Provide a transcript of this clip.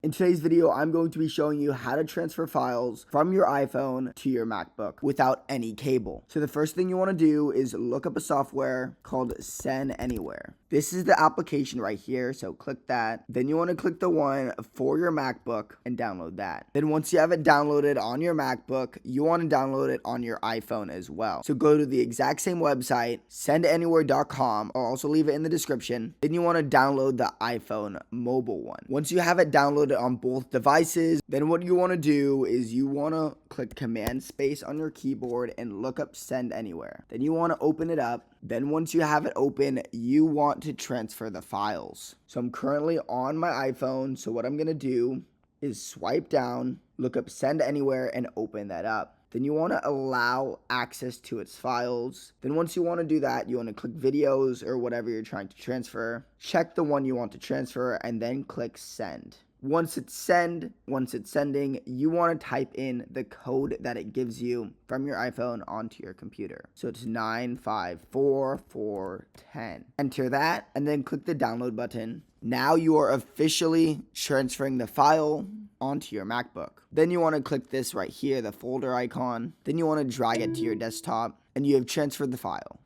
In today's video, I'm going to be showing you how to transfer files from your iPhone to your MacBook without any cable. So the first thing you want to do is look up a software called Send Anywhere. This is the application right here, so click that. Then you want to click the one for your MacBook and download that. Then once you have it downloaded on your MacBook, you want to download it on your iPhone as well. So go to the exact same website, sendanywhere.com. I'll also leave it in the description. Then you want to download the iPhone mobile one. Once you have it downloaded on both devices, then what you want to do is you want to click Command Space on your keyboard and look up Send Anywhere. Then you want to open it up. Then once you have it open, you want to transfer the files. So I'm currently on my iPhone, so what I'm going to do is swipe down, look up Send Anywhere, and open that up. Then you want to allow access to its files. Then once you want to do that, you want to click videos or whatever you're trying to transfer. Check the one you want to transfer and then click send. Once it's sending, you want to type in the code that it gives you from your iPhone onto your computer. So it's 954410. Enter that and then click the download button. Now you are officially transferring the file onto your MacBook. Then you want to click this right here, the folder icon. Then you want to drag it to your desktop and you have transferred the file.